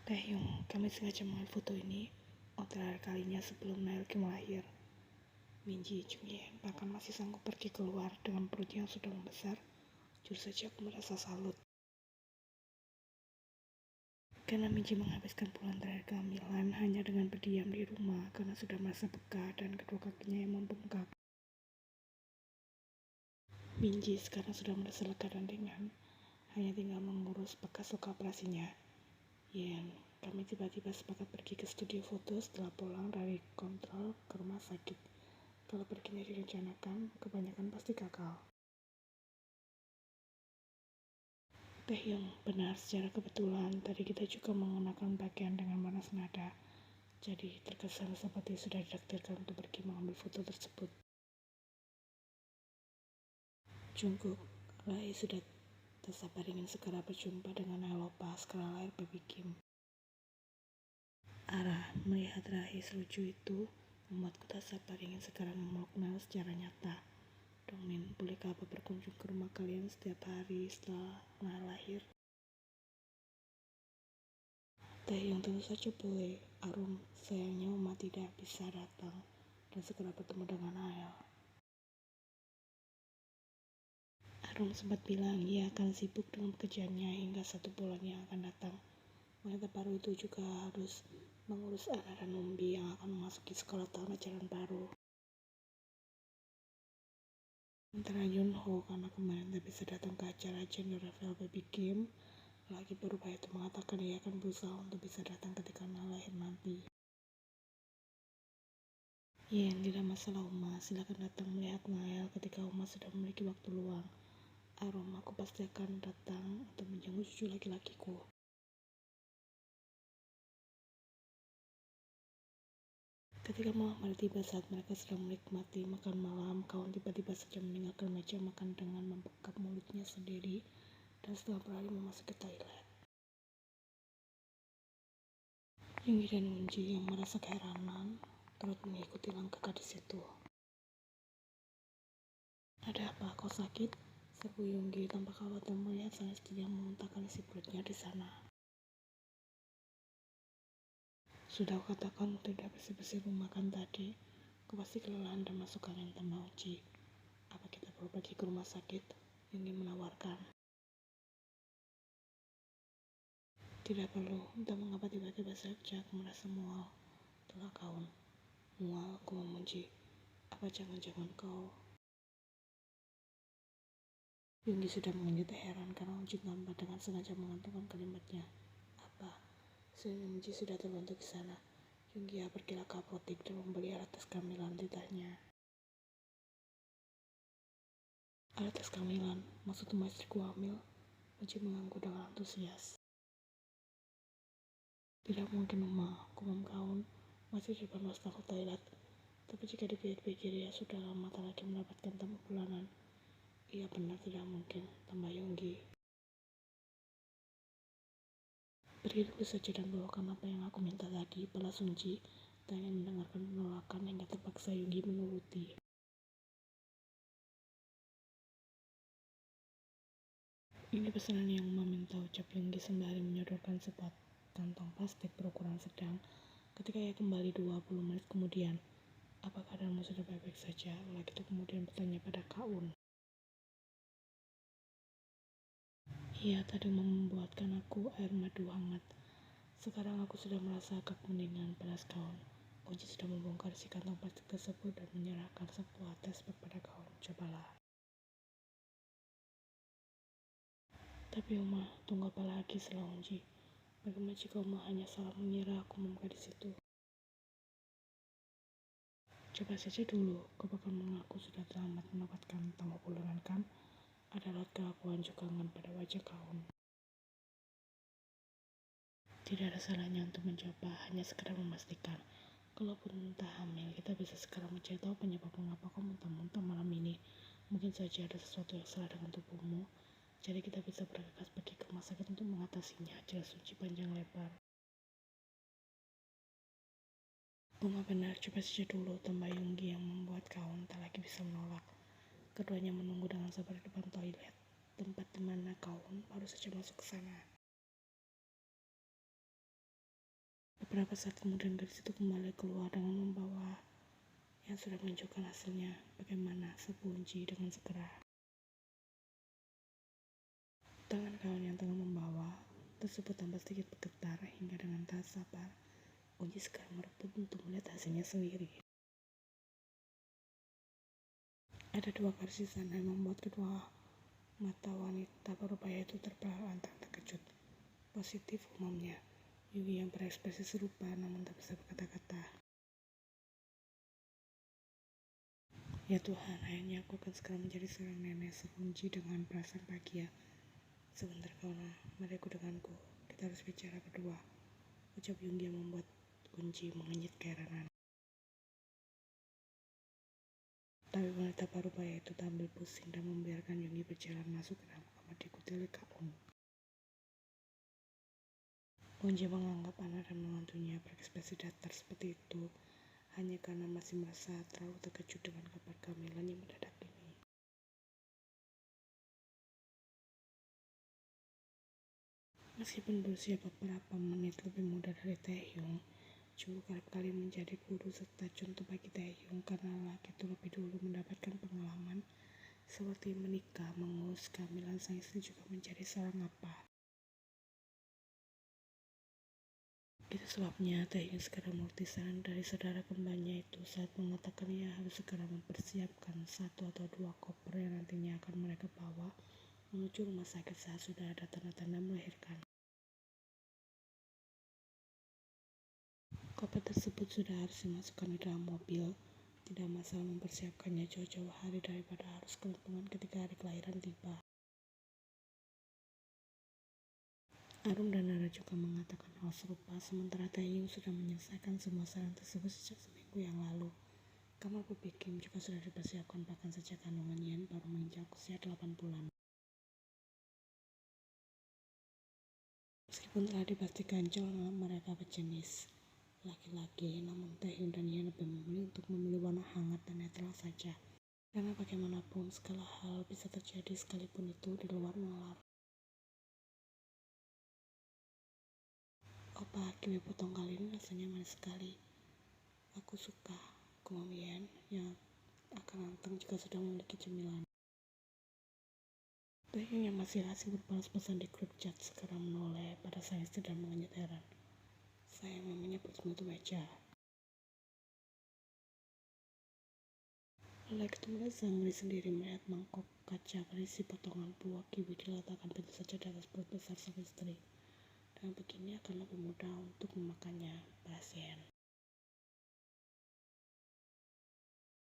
Taehyung, kami sengaja mengambil foto ini untuk terakhir kalinya sebelum Nailkim lahir. Minji, Jungi, bahkan masih sanggup pergi keluar dengan perut yang sudah membesar. Jujur saja aku merasa salut. Karena Minji menghabiskan bulan terakhir kehamilan hanya dengan berdiam di rumah karena sudah merasa peka dan kedua kakinya yang membengkak. Minji sekarang sudah merasa lega dan ringan, hanya tinggal mengurus bekas luka operasinya. Yen, kami tiba-tiba sepakat pergi ke studio foto setelah pulang dari kontrol ke rumah sakit. Kalau perginya direncanakan, kebanyakan pasti gagal. Taehyung, benar, secara kebetulan tadi kita juga menggunakan pakaian dengan warna senada. Jadi terkesan seperti sudah ditakdirkan untuk pergi mengambil foto tersebut. Jungkook, Rai sudah tak sabar ingin segera berjumpa dengan Nailopa sekarang lahir baby Kim. Melihat Rai selucu itu membuatku tak sabar ingin segera memeluk Nail secara nyata. Dongmin, bolehkah Apa berkunjung ke rumah kalian setiap hari setelah Nail lahir? Taehyung, tentu saja boleh. Arum, sayangnya Uma tidak bisa datang dan segera bertemu dengan Nail. Arum sempat bilang ia akan sibuk dengan pekerjaannya hingga 1 bulan yang akan datang. Wanita baru itu juga harus mengurus Ana dan Numbi yang akan memasuki sekolah tahun ajaran baru. Sementara Yunho karena kemarin tak bisa datang ke acara gender reveal baby Kim, lagi berubah itu mengatakan ia akan berusaha untuk bisa datang ketika Nail lahir nanti. Yen, tidak masalah Uma, silakan datang melihat Nail ketika Uma sudah memiliki waktu luang. Arum, aku pasti akan datang untuk menjenguk cucu laki-lakiku. Ketika malam hari tiba saat mereka sedang menikmati makan malam, kawan tiba-tiba saja meninggalkan meja makan dengan membekap mulutnya sendiri dan setelah berlari memasuki toilet. Jungi dan Wonji yang merasa keheranan turut mengikuti langkah gadis itu. Ada apa, kau sakit? Seru Yunggi tanpa khawatir melihat sang istri yang memuntahkan isi perutnya di sana. Sudah aku katakan tidak bersih-bersih rumah kan tadi. Kau pasti kelelahan dan masuk angin, tambah Uci. Apa kita perlu pergi ke rumah sakit? Yunggi menawarkan. Tidak perlu, entah mengapa tiba-tiba saja aku merasa mual. Telah kawan. Mual, aku memuji. Apa jangan-jangan kau? Yunggi sudah mengunjut heran karena Uci tanpa dengan sengaja mengantungkan kalimatnya. Apa? Sehingga Uci sudah terbentuk di sana. Yunggi pergilah ke apotek dan membeli alat tes kehamilan, titahnya. Alat tes kehamilan? Maksud Uma istriku hamil? Uci mengangguk dengan antusias. Tidak mungkin Uma, kumam kaun masih di depan wastafel toilet. Tapi jika dipikir-pikir ia sudah lama tak lagi mendapatkan tamu bulanan. Iya benar tidak mungkin, tambah Yunggi. Pergi dulu saja dan bawakan apa yang aku minta tadi, balas Sunji. Tak ingin mendengarkan penolakan hingga terpaksa Yunggi menuruti. Ini pesanan yang meminta, ucap Yunggi sembari menyodorkan sebuah kantong plastik berukuran sedang. Ketika ia kembali 20 menit kemudian, apa keadaanmu sudah baik-baik saja? Laki itu kemudian bertanya pada Kaun. Ia tadi membuatkan aku air madu hangat. Sekarang aku sudah merasa agak mendingan, balas Kaun. Uji sudah membongkar si kantong plastik tersebut dan menyerahkan sebuah tes kepada Kaun. Cobalah. Tapi Uma, tunggu apa lagi, selah Uji. Bagaimana jika Uma hanya salah mengira aku membuka di situ? Coba saja dulu, kau bakal mengaku sudah terlambat mendapatkan tamu bulanan kan? Ada raut keraguan juga pada wajah Kaun. Tidak ada salahnya untuk mencoba, hanya sekedar memastikan. Kalaupun tak hamil, kita bisa sekarang mencari tahu penyebab mengapa kau muntah-muntah malam ini. Mungkin saja ada sesuatu yang salah dengan tubuhmu. Jadi kita bisa bergegas pergi ke rumah sakit untuk mengatasinya, jelas Uci panjang lebar. Uma benar, coba saja dulu, tambah Yunggi yang membuat Kaun tak lagi bisa menolak. Keduanya menunggu dengan sabar di depan toilet, tempat di mana Kaun baru saja masuk ke sana. Beberapa saat kemudian gadis itu kembali keluar dengan membawa yang sudah menunjukkan hasilnya bagaimana sebuah uji dengan segera. Tangan kawan yang tengah membawa tersebut tampak sedikit bergetar hingga dengan tak sabar Unji segera merebut untuk melihat hasilnya sendiri. Ada dua garis di sana yang membuat kedua mata wanita berubaya itu terbelah antara terkejut. Positif umumnya, Yugi yang berekspresi serupa namun tak bisa berkata-kata. Ya Tuhan, akhirnya aku akan segera menjadi seorang nenek, Unji dengan perasaan bahagia. Sebentar kawan, mari aku denganku, kita harus bicara berdua. Ucap Yugi yang membuat Unji mengenyit keheranan. Tapi wanita parubaya itu tak ambil pusing dan membiarkan Yugi berjalan masuk ke dalam kamar diikuti oleh Kak Unji menganggap anak dan menantunya berekspresi datar seperti itu hanya karena masih merasa terlalu terkejut dengan kabar kehamilan yang mendadak ini. Meskipun berusia beberapa menit lebih muda dari Taehyung, Jungkook kerap kali menjadi guru serta contoh bagi Taehyung karena laki itu lebih dulu mendapatkan pengalaman seperti menikah, mengurus kehamilan sang istri juga menjadi seorang apa. Itu sebabnya Taehyung segera mengerti saran dari saudara kembarnya itu saat mengatakan ia harus segera mempersiapkan 1 atau 2 koper yang nantinya akan mereka bawa menuju rumah sakit saat sudah ada tanda-tanda melahirkan. Koper tersebut sudah harus dimasukkan di dalam mobil. Tidak masalah mempersiapkannya jauh-jauh hari daripada harus kelimpungan ketika hari kelahiran tiba. Arum dan Nara juga mengatakan hal serupa, sementara Taehyung sudah menyelesaikan semua saran tersebut sejak seminggu yang lalu. Kamar baby Kim juga sudah dipersiapkan bahkan sejak kandungan Yen baru menginjak usia 8 bulan. Meskipun telah dipastikan calon mereka berjenis laki-laki, namun Taehyung dan Yen lebih memilih untuk memilih warna hangat dan netral saja. Karena bagaimanapun segala hal bisa terjadi sekalipun itu di luar nalar. Opa kiwi potong kali ini rasanya manis sekali. Aku suka, kumam Yen yang akan anteng juga sudah memiliki cemilan. Taehyung yang masih asik berbalas pesan di grup chat segera menoleh pada sang istri dan mengenyit heran. Sayang, mamanya perutmu itu baca. Lelaki itu merasa ngeri sendiri melihat mangkok kaca berisi potongan buah kiwi diletakkan begitu saja di atas perut besar sang istri. Dengan begini akan lebih mudah untuk memakannya, balas Yen.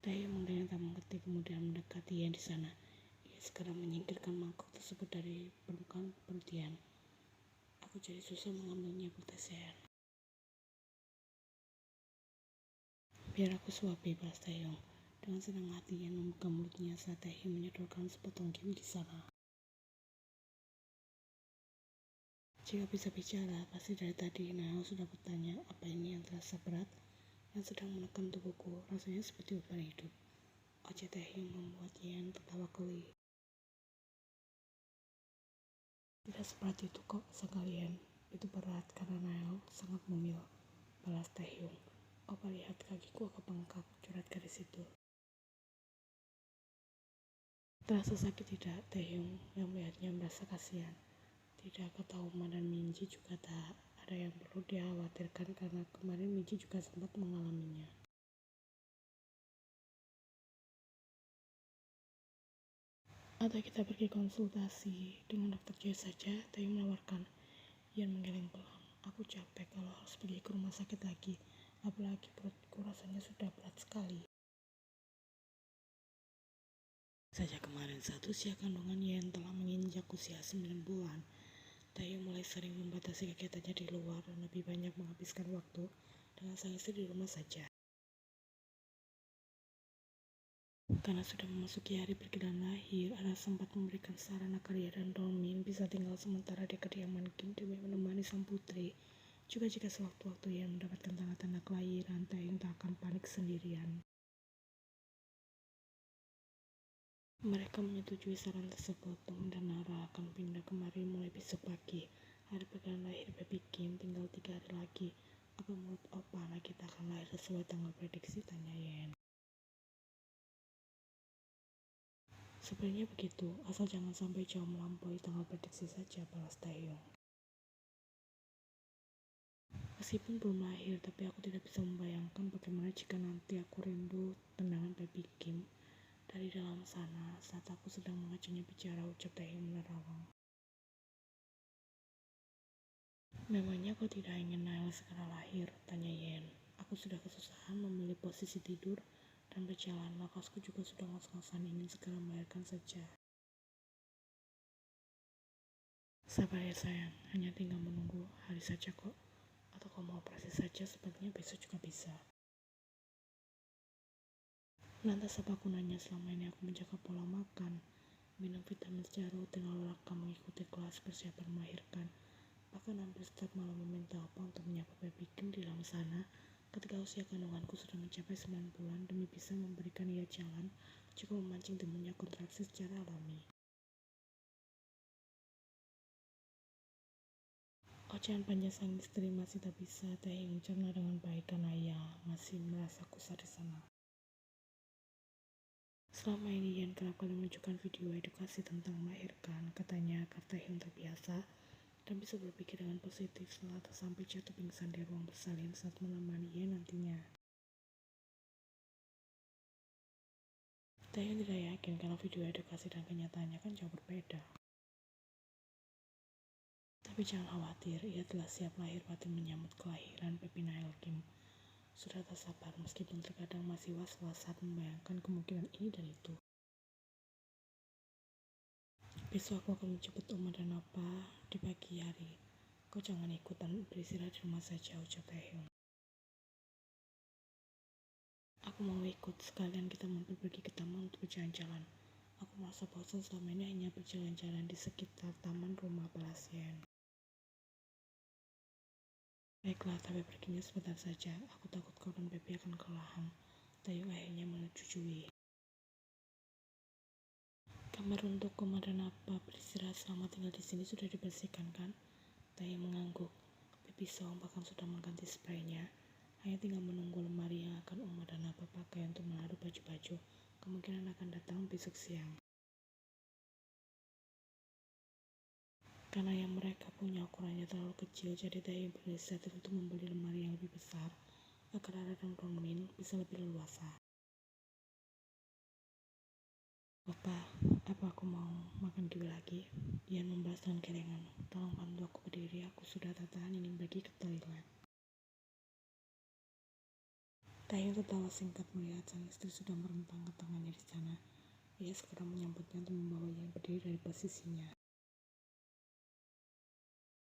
Taehyung mungkin tak mengerti kemudian mendekati Yen di sana. Ia segera menyingkirkan mangkok tersebut dari permukaan perut Yen. Aku jadi susah mengambilnya, protes Yen. Biar aku suapi, balas Taehyung. Dengan senang hati Yen membuka mulutnya saat Taehyung menyodorkan sepotong kiwi di sana. Jika bisa bicara, pasti dari tadi Nael sudah bertanya apa ini yang terasa berat yang sedang menekan tubuhku, rasanya seperti beban hidup. Ojek Taehyung membuat Yen tertawa geli. Tidak seperti itu kok, sekalian. Itu berat karena Nael sangat mumil, balas Taehyung. Opa lihat kakiku agak bengkak, curhat gadis itu. Terasa sakit tidak? Taehyung yang melihatnya merasa kasihan. Tidak, kata Uma dan Minji juga tak ada yang perlu dikhawatirkan karena kemarin Minji juga sempat mengalaminya. Atau kita pergi konsultasi dengan dokter Joy saja, Taehyung menawarkan. Yen menggeleng pelan. Aku capek kalau harus pergi ke rumah sakit lagi, apalagi perutku rasanya sudah berat sekali. Sejak kemarin saat usia kandungan Yen telah menginjak usia 9 bulan, Taehyung mulai sering membatasi kegiatannya di luar dan lebih banyak menghabiskan waktu dengan sang istri di rumah saja. Karena sudah memasuki hari perkiraan lahir, Ara sempat memberikan saran agar ia dan Dormin bisa tinggal sementara di kediaman Kim demi menemani sang putri. Juga jika sewaktu-waktu ia mendapatkan tanda-tanda kelahiran, Taehyung tak akan panik sendirian. Mereka menyetujui saran tersebut. Dormin dan Ara akan pindah kemari mulai besok pagi. Hari perkiraan lahir baby Kim tinggal 3 hari lagi. Apa menurut Opa anak kita akan lahir sesuai tanggal prediksi? Tanya Yen. Sebenarnya begitu, asal jangan sampai jauh melampaui tanggal prediksi saja, balas Taehyung. Meskipun belum lahir, tapi aku tidak bisa membayangkan bagaimana jika nanti aku rindu tendangan baby Kim dari dalam sana saat aku sedang mengajaknya bicara, ucap Taehyung menerawang. Memangnya kau tidak ingin Naila segera lahir? Tanya Yen. Aku sudah kesusahan memilih posisi tidur dan berjalan, nafasku juga sudah ngos-ngosan ingin segera melahirkan saja. Sabar ya sayang, hanya tinggal menunggu hari saja kok. Atau kau mau operasi saja, sepertinya besok juga bisa. Lantas apa gunanya selama ini aku menjaga pola makan, minum vitamin secara rutin lalu kamu mengikuti kelas persiapan melahirkan. Bahkan hampir setiap malam meminta Opa untuk menyapa baby Kim di dalam sana ketika usia kandunganku sudah mencapai 9 bulan demi bisa memberikan ia jalan jika memancing timbulnya kontraksi secara alami. Ocehan panjang sang istri masih tak bisa Taehyung mencerna dengan baik karena ia masih merasa kusar di sana. Selama ini Yen kerap kali menunjukkan video edukasi tentang melahirkan, katanya agar Taehyung terbiasa dan bisa berpikir dengan positif setelah sampai jatuh pingsan di ruang bersalin saat menemani Yen nantinya. Taehyung tidak yakin kalau video edukasi dan kenyataannya kan jauh berbeda. Tapi jangan khawatir, ia telah siap lahir batin menyambut kelahiran baby Naila Kim. Sudah tak sabar meskipun terkadang masih was-was saat membayangkan kemungkinan ini dan itu. Besok aku akan menjemput Oma dan Opa di pagi hari. Kau jangan ikutan beristirahat di rumah saja, ucap Taehyung. Aku mau ikut, sekalian kita mampir pergi ke taman untuk berjalan-jalan. Aku merasa bosan selama ini hanya berjalan-jalan di sekitar taman rumah, balas Yen. Baiklah, tapi perginya sebentar saja. Aku takut kau dan baby akan kelelahan. Taehyung akhirnya menyetujui. Kamar untuk Oma dan Opa beristirahat selama tinggal di sini sudah dibersihkan kan? Taehyung mengangguk. Baby Song bahkan sudah mengganti spraynya. Hanya tinggal menunggu lemari yang akan Oma dan Opa pakai untuk menaruh baju-baju. Kemungkinan akan datang besok siang. Karena yang mereka punya ukurannya terlalu kecil, jadi Taehyung berinisiatif untuk membeli lemari yang lebih besar agar Ara dan Dongmin bisa lebih leluasa. Opa, apa aku mau makan kiwi lagi? Yen membalas dengan kerengan. Tolong bantu aku berdiri, aku sudah tak tahan ingin pergi ke toilet. Taehyung tertawa singkat melihat sang istri sudah merentangkan tangannya di sana. Ia segera menyambutnya untuk membawa Yen berdiri dari posisinya.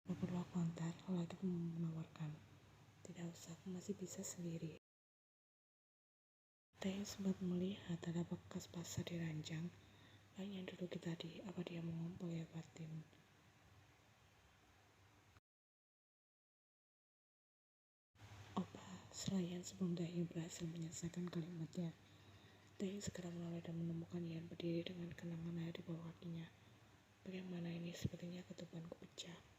Gak perlu aku antar, lelaki pun menawarkan. Tidak usah, aku masih bisa sendiri. Taehyung sempat melihat ada bekas basah di ranjang. Lain yang duduk tadi, apa dia mau ngompol ya batin? Opa, selayan sebelum Taehyung berhasil menyelesaikan kalimatnya. Taehyung segera menoleh dan menemukan Yen berdiri dengan kenangan air di bawah kakinya. Bagaimana ini? Sepertinya ketubanku pecah.